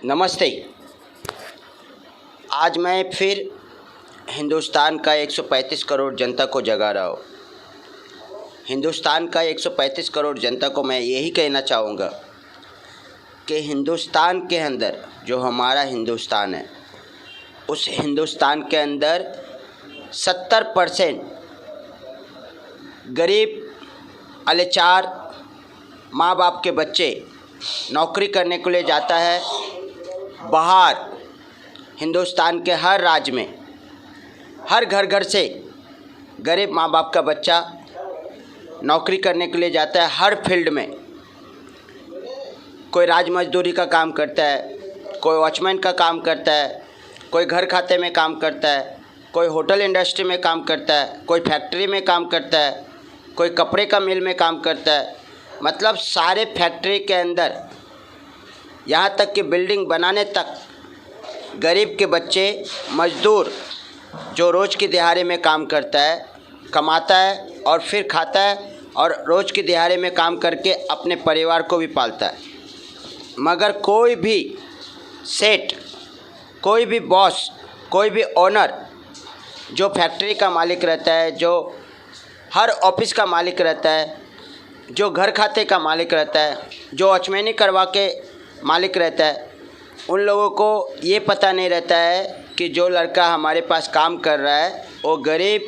नमस्ते। आज मैं फिर हिंदुस्तान का 135 करोड़ जनता को जगा रहा हूँ। हिंदुस्तान का 135 करोड़ जनता को मैं यही कहना चाहूँगा कि हिंदुस्तान के अंदर जो हमारा हिंदुस्तान है, उस हिंदुस्तान के अंदर 70% गरीब अलेचार माँ बाप के बच्चे नौकरी करने के लिए जाता है बाहर। हिंदुस्तान के हर राज्य में हर घर से गरीब माँ बाप का बच्चा नौकरी करने के लिए जाता है। हर फील्ड में कोई राज मजदूरी का काम करता है, कोई वॉचमैन का काम करता है, कोई घर खाते में काम करता है, कोई होटल इंडस्ट्री में काम करता है, कोई फैक्ट्री में काम करता है, कोई कपड़े का मिल में काम करता है। मतलब सारे फैक्ट्री के अंदर यहाँ तक कि बिल्डिंग बनाने तक गरीब के बच्चे मज़दूर जो रोज़ की दिहाड़ी में काम करता है, कमाता है और फिर खाता है और रोज़ की दिहाड़ी में काम करके अपने परिवार को भी पालता है। मगर कोई भी सेठ, कोई भी बॉस, कोई भी ओनर जो फैक्ट्री का मालिक रहता है, जो हर ऑफिस का मालिक रहता है, जो घर खाते का मालिक रहता है, जो वॉचमैनी करवा के मालिक रहता है, उन लोगों को ये पता नहीं रहता है कि जो लड़का हमारे पास काम कर रहा है वो गरीब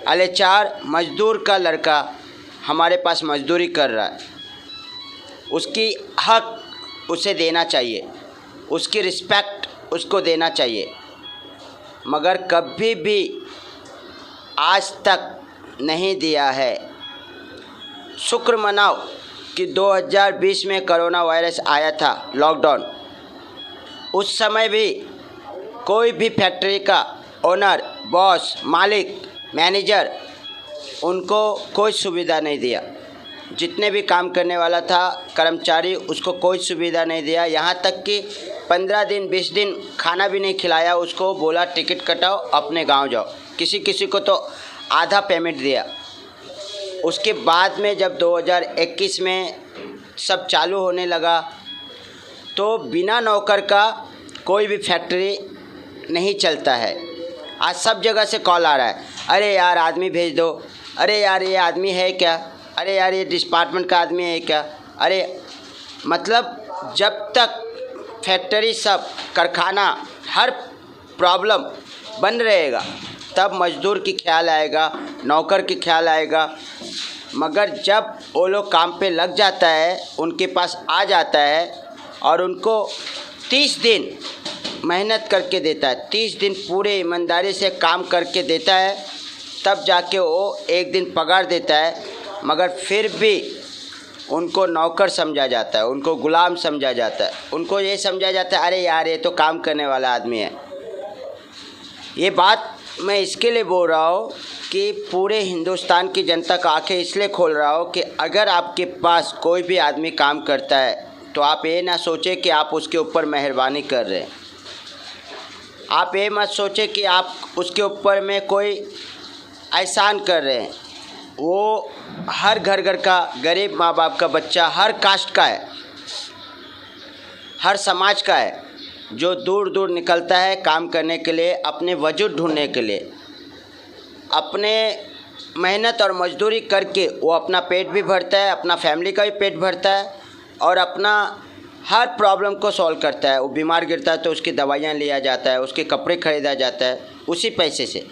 अलेचार मज़दूर का लड़का हमारे पास मज़दूरी कर रहा है। उसकी हक उसे देना चाहिए, उसकी रिस्पेक्ट उसको देना चाहिए। मगर कभी भी आज तक नहीं दिया है। शुक्र मनाओ कि 2020 में कोरोना वायरस आया था, लॉकडाउन। उस समय भी कोई भी फैक्ट्री का ओनर, बॉस, मालिक, मैनेजर उनको कोई सुविधा नहीं दिया। जितने भी काम करने वाला था कर्मचारी, उसको कोई सुविधा नहीं दिया। यहाँ तक कि 15 दिन 20 दिन खाना भी नहीं खिलाया। उसको बोला टिकट कटाओ, अपने गांव जाओ। किसी को तो आधा पेमेंट दिया। उसके बाद में जब 2021 में सब चालू होने लगा तो बिना नौकर का कोई भी फैक्ट्री नहीं चलता है। आज सब जगह से कॉल आ रहा है, अरे यार आदमी भेज दो, अरे यार ये आदमी है क्या, अरे यार ये डिपार्टमेंट का आदमी है क्या। अरे मतलब जब तक फैक्ट्री, सब कारखाना, हर प्रॉब्लम बन रहेगा तब मज़दूर की ख्याल आएगा, नौकर की ख्याल आएगा। मगर जब वो लोग काम पे लग जाता है, उनके पास आ जाता है और उनको 30 दिन मेहनत करके देता है, 30 दिन पूरे ईमानदारी से काम करके देता है, तब जाके वो एक दिन पगार देता है। मगर फिर भी उनको नौकर समझा जाता है, उनको गुलाम समझा जाता है। उनको ये समझा जाता है अरे यार ये तो काम करने वाला आदमी है। ये बात मैं इसके लिए बोल रहा हूँ कि पूरे हिंदुस्तान की जनता का आंखें इसलिए खोल रहा हूँ कि अगर आपके पास कोई भी आदमी काम करता है तो आप ये ना सोचें कि आप उसके ऊपर मेहरबानी कर रहे हैं। आप ये मत सोचें कि आप उसके ऊपर में कोई एहसान कर रहे हैं। वो हर घर का गरीब माँ बाप का बच्चा, हर कास्ट का है, हर समाज का है, जो दूर दूर निकलता है काम करने के लिए, अपने वजूद ढूंढने के लिए। अपने मेहनत और मजदूरी करके वो अपना पेट भी भरता है, अपना फैमिली का भी पेट भरता है और अपना हर प्रॉब्लम को सॉल्व करता है। वो बीमार गिरता है तो उसकी दवाइयाँ लिया जाता है, उसके कपड़े ख़रीदा जाता है उसी पैसे से।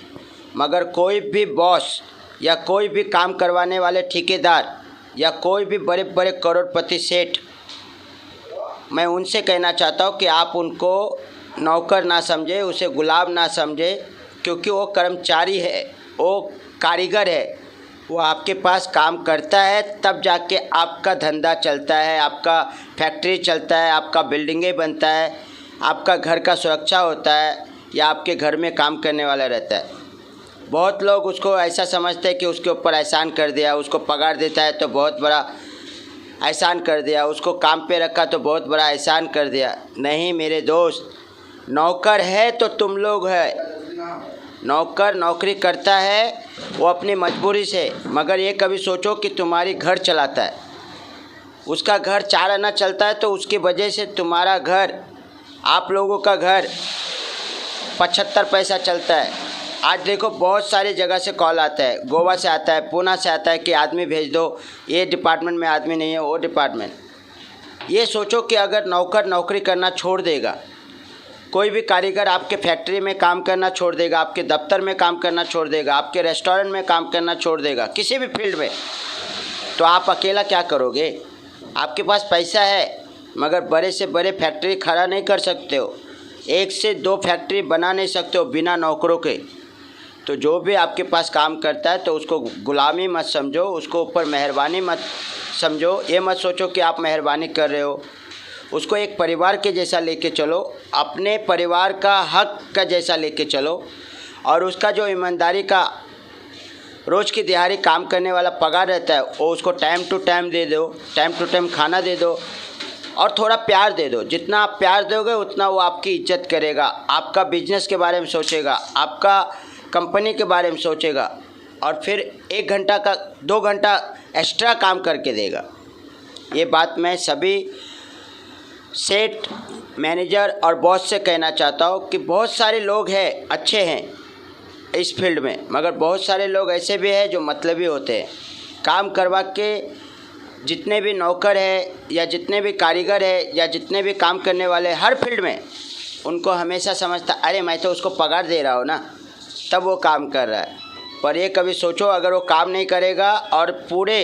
मगर कोई भी बॉस या कोई भी काम करवाने वाले ठेकेदार या कोई भी बड़े बड़े करोड़पति सेठ, मैं उनसे कहना चाहता हूँ कि आप उनको नौकर ना समझे, उसे गुलाम ना समझे, क्योंकि वो कर्मचारी है, वो कारीगर है। वो आपके पास काम करता है तब जाके आपका धंधा चलता है, आपका फैक्ट्री चलता है, आपका बिल्डिंगें बनता है, आपका घर का सुरक्षा होता है या आपके घर में काम करने वाला रहता है। बहुत लोग उसको ऐसा समझते हैं कि उसके ऊपर एहसान कर दिया, उसको पगार देता है तो बहुत बड़ा एहसान कर दिया, उसको काम पे रखा तो बहुत बड़ा एहसान कर दिया। नहीं मेरे दोस्त, नौकर है तो तुम लोग है। नौकर नौकरी करता है वो अपनी मजबूरी से, मगर ये कभी सोचो कि तुम्हारी घर चलाता है, उसका घर 4 आना चलता है तो उसकी वजह से तुम्हारा घर आप लोगों का घर 75 पैसा चलता है। आज देखो बहुत सारी जगह से कॉल आता है, गोवा से आता है, पूना से आता है कि आदमी भेज दो, ये डिपार्टमेंट में आदमी नहीं है, वो डिपार्टमेंट। ये सोचो कि अगर नौकर नौकरी करना छोड़ देगा, कोई भी कारीगर आपके फैक्ट्री में काम करना छोड़ देगा, आपके दफ्तर में काम करना छोड़ देगा, आपके रेस्टोरेंट में काम करना छोड़ देगा, किसी भी फील्ड में, तो आप अकेला क्या करोगे? आपके पास पैसा है मगर बड़े से बड़े फैक्ट्री खड़ा नहीं कर सकते हो, 1 से 2 फैक्ट्री बना नहीं सकते हो बिना नौकरों के। तो जो भी आपके पास काम करता है तो उसको गुलामी मत समझो, उसको ऊपर मेहरबानी मत समझो। ये मत सोचो कि आप मेहरबानी कर रहे हो, उसको एक परिवार के जैसा लेके चलो, अपने परिवार का हक का जैसा लेके चलो। और उसका जो ईमानदारी का रोज़ की दिहाड़ी काम करने वाला पगार रहता है वो उसको टाइम टू टाइम दे दो, टाइम टू टाइम खाना दे दो और थोड़ा प्यार दे दो। जितना आप प्यार दोगे उतना वो आपकी इज्जत करेगा, आपका बिजनेस के बारे में सोचेगा, आपका कंपनी के बारे में सोचेगा और फिर 1 घंटा का 2 घंटा एक्स्ट्रा काम करके देगा। ये बात मैं सभी सेठ, मैनेजर और बॉस से कहना चाहता हूँ कि बहुत सारे लोग हैं अच्छे हैं इस फील्ड में, मगर बहुत सारे लोग ऐसे भी हैं जो मतलबी होते हैं। काम करवा के जितने भी नौकर है या जितने भी कारीगर है या जितने भी काम करने वाले हर फील्ड में, उनको हमेशा समझता अरे मैं तो उसको पगार दे रहा हूँ ना, तब वो काम कर रहा है। पर ये कभी सोचो अगर वो काम नहीं करेगा और पूरे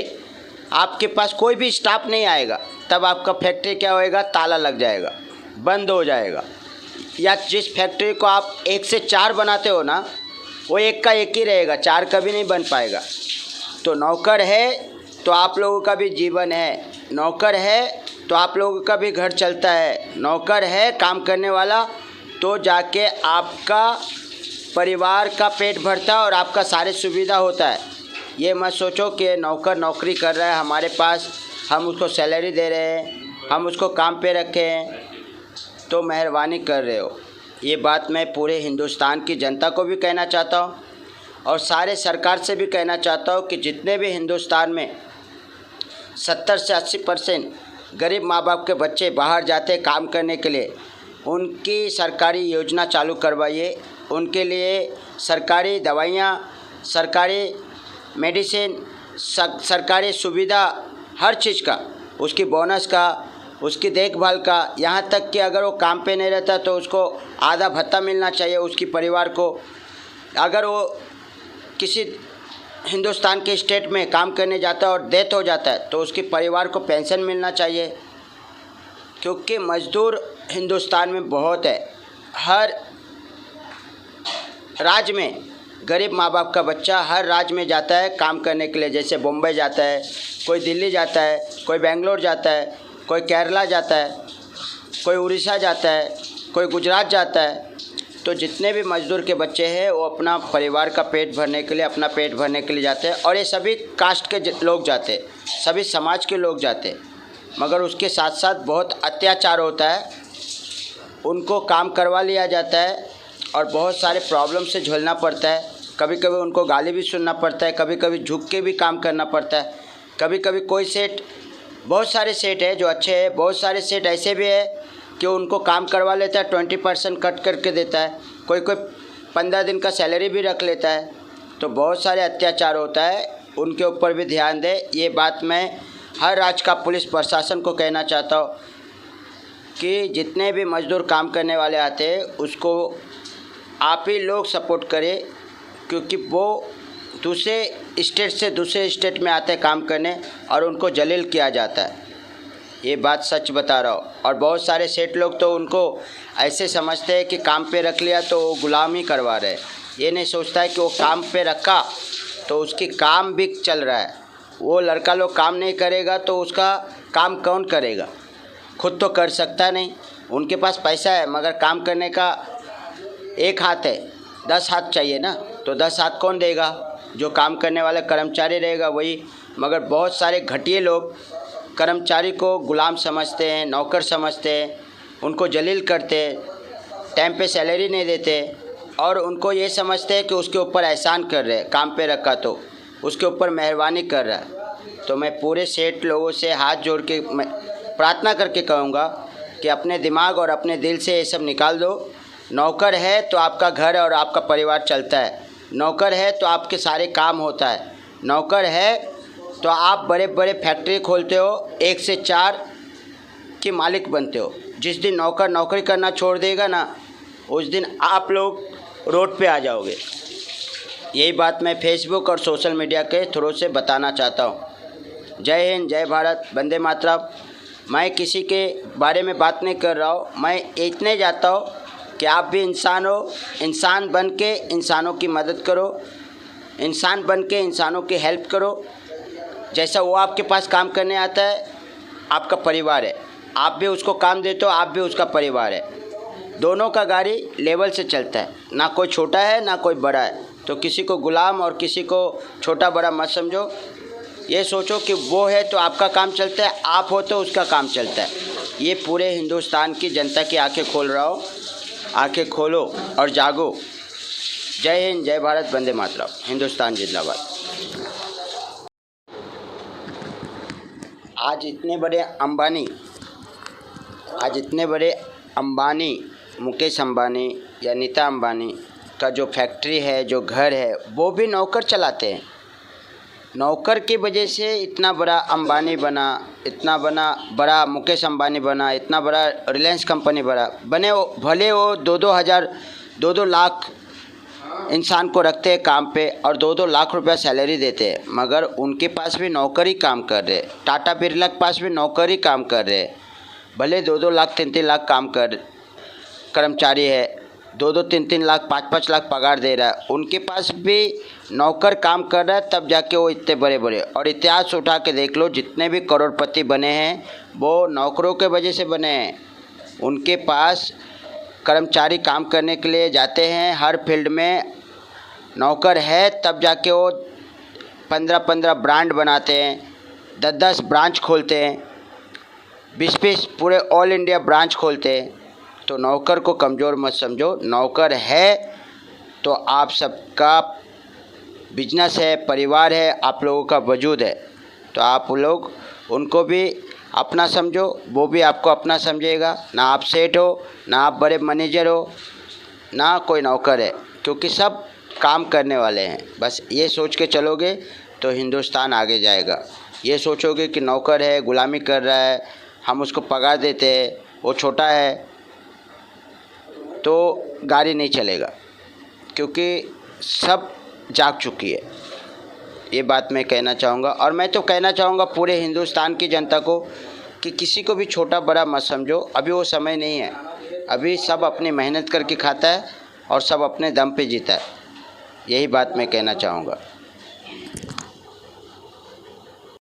आपके पास कोई भी स्टाफ नहीं आएगा, तब आपका फैक्ट्री क्या होएगा, ताला लग जाएगा, बंद हो जाएगा। या जिस फैक्ट्री को आप 1 से 4 बनाते हो ना, वो 1 का 1 ही रहेगा, 4 कभी नहीं बन पाएगा। तो नौकर है तो आप लोगों का भी जीवन है, नौकर है तो आप लोगों का भी घर चलता है, नौकर है काम करने वाला तो जाके आपका परिवार का पेट भरता है और आपका सारी सुविधा होता है। ये मत सोचो कि नौकर नौकरी कर रहा है हमारे पास, हम उसको सैलरी दे रहे हैं, हम उसको काम पे रखे हैं तो मेहरबानी कर रहे हो। ये बात मैं पूरे हिंदुस्तान की जनता को भी कहना चाहता हूँ और सारे सरकार से भी कहना चाहता हूँ कि जितने भी हिंदुस्तान में 70 से 80% गरीब माँ बाप के बच्चे बाहर जाते काम करने के लिए, उनकी सरकारी योजना चालू करवाइए, उनके लिए सरकारी दवाइयाँ, सरकारी मेडिसिन, सरकारी सुविधा, हर चीज़ का, उसकी बोनस का, उसकी देखभाल का, यहाँ तक कि अगर वो काम पे नहीं रहता तो उसको आधा भत्ता मिलना चाहिए उसकी परिवार को। अगर वो किसी हिंदुस्तान के स्टेट में काम करने जाता है और डेथ हो जाता है तो उसके परिवार को पेंशन मिलना चाहिए, क्योंकि मज़दूर हिंदुस्तान में बहुत है। हर राज्य में गरीब माँ बाप का बच्चा हर राज्य में जाता है काम करने के लिए, जैसे बॉम्बे जाता है, कोई दिल्ली जाता है, कोई बेंगलोर जाता है, कोई केरला जाता है, कोई उड़ीसा जाता है, कोई गुजरात जाता है। तो जितने भी मज़दूर के बच्चे हैं वो अपना परिवार का पेट भरने के लिए, अपना पेट भरने के लिए जाते हैं और ये सभी कास्ट के लोग जाते हैं, सभी समाज के लोग जाते हैं। मगर उसके साथ साथ बहुत अत्याचार होता है, उनको काम करवा लिया जाता है और बहुत सारे प्रॉब्लम से झेलना पड़ता है। कभी कभी उनको गाली भी सुनना पड़ता है, कभी कभी झुक के भी काम करना पड़ता है। कभी कभी कोई सेठ, बहुत सारे सेठ है जो अच्छे हैं, बहुत सारे सेठ ऐसे भी है कि उनको काम करवा लेता है, 20% कट करके देता है, कोई 15 दिन का सैलरी भी रख लेता है। तो बहुत सारे अत्याचार होता है, उनके ऊपर भी ध्यान दें। ये बात मैं हर राज्य का पुलिस प्रशासन को कहना चाहता हूँ कि जितने भी मज़दूर काम करने वाले आते हैं उसको आप ही लोग सपोर्ट करें, क्योंकि वो दूसरे स्टेट से दूसरे स्टेट में आते हैं काम करने और उनको जलील किया जाता है। ये बात सच बता रहा हूँ। और बहुत सारे सेठ लोग तो उनको ऐसे समझते हैं कि काम पे रख लिया तो वो गुलामी करवा रहे हैं। ये नहीं सोचता है कि वो काम पे रखा तो उसकी काम भी चल रहा है। वो लड़का लोग काम नहीं करेगा तो उसका काम कौन करेगा? खुद तो कर सकता नहीं, उनके पास पैसा है मगर काम करने का 1 हाथ है, 10 हाथ चाहिए ना, तो 10 हाथ कौन देगा? जो काम करने वाला कर्मचारी रहेगा वही। मगर बहुत सारे घटिया लोग कर्मचारी को गुलाम समझते हैं, नौकर समझते हैं, उनको जलील करते हैं, टाइम पे सैलरी नहीं देते और उनको ये समझते हैं कि उसके ऊपर एहसान कर रहे हैं, काम पे रखा तो उसके ऊपर मेहरबानी कर रहा है। तो मैं पूरे सेठ लोगों से हाथ जोड़ के प्रार्थना करके कहूँगा कि अपने दिमाग और अपने दिल से ये सब निकाल दो। नौकर है तो आपका घर और आपका परिवार चलता है, नौकर है तो आपके सारे काम होता है, नौकर है तो आप बड़े बड़े फैक्ट्री खोलते हो, 1 से 4 के मालिक बनते हो। जिस दिन नौकर नौकरी करना छोड़ देगा ना, उस दिन आप लोग रोड पे आ जाओगे। यही बात मैं फेसबुक और सोशल मीडिया के थ्रू से बताना चाहता हूँ। जय हिंद, जय भारत, वंदे मातरम। मैं किसी के बारे में बात नहीं कर रहा हूँ, मैं इतने जाता हूँ कि आप भी इंसान हो, इंसान बन के इंसानों की मदद करो, इंसान बन के इंसानों की हेल्प करो। जैसा वो आपके पास काम करने आता है, आपका परिवार है, आप भी उसको काम देते हो, आप भी उसका परिवार है। दोनों का गाड़ी लेवल से चलता है, ना कोई छोटा है ना कोई बड़ा है। तो किसी को गुलाम और किसी को छोटा बड़ा मत समझो। ये सोचो कि वो है तो आपका काम चलता है, आप हो तो उसका काम चलता है। ये पूरे हिंदुस्तान की जनता की आंखें खोल रहा हूँ। आंखें खोलो और जागो। जय हिंद, जय भारत, वंदे मातरम, हिंदुस्तान जिंदाबाद। आज इतने बड़े अंबानी, मुकेश अंबानी या नीता अंबानी का जो फैक्ट्री है, जो घर है, वो भी नौकर चलाते हैं। नौकर की वजह से इतना बड़ा अंबानी बना, इतना बड़ा मुकेश अंबानी बना, इतना बड़ा रिलायंस कंपनी बने। वो भले वो 2-2 लाख इंसान को रखते हैं काम पे और 2-2 लाख रुपया सैलरी देते हैं, मगर उनके पास भी नौकर ही काम कर रहे। टाटा बिरला के पास भी नौकर ही काम कर रहे। भले 2-2 लाख 3-3 लाख कर्मचारी है, 2-2 3-3 लाख 5-5 लाख पगार दे रहा है, उनके पास भी नौकर काम कर रहा है, तब जाके वो इतने बड़े। और इतिहास उठा के देख लो, जितने भी करोड़पति बने हैं वो नौकरों के वजह से बने हैं। उनके पास कर्मचारी काम करने के लिए जाते हैं, हर फील्ड में नौकर है, तब जाके वो 15-15 ब्रांड बनाते हैं, 10-10 ब्रांच खोलते हैं, 20-20 पूरे ऑल इंडिया ब्रांच खोलते हैं। तो नौकर को कमज़ोर मत समझो। नौकर है तो आप सबका बिजनेस है, परिवार है, आप लोगों का वजूद है। तो आप लोग उनको भी अपना समझो, वो भी आपको अपना समझेगा। ना आप सेठ हो, ना आप बड़े मैनेजर हो, ना कोई नौकर है, क्योंकि सब काम करने वाले हैं। बस ये सोच के चलोगे तो हिंदुस्तान आगे जाएगा। ये सोचोगे कि नौकर है, गुलामी कर रहा है, हम उसको पगार देते हैं, वो छोटा है, तो गाड़ी नहीं चलेगा, क्योंकि सब जाग चुकी है। ये बात मैं कहना चाहूँगा। और मैं तो कहना चाहूँगा पूरे हिंदुस्तान की जनता को कि किसी को भी छोटा बड़ा मत समझो। अभी वो समय नहीं है, अभी सब अपनी मेहनत करके खाता है और सब अपने दम पे जीता है। यही बात मैं कहना चाहूँगा।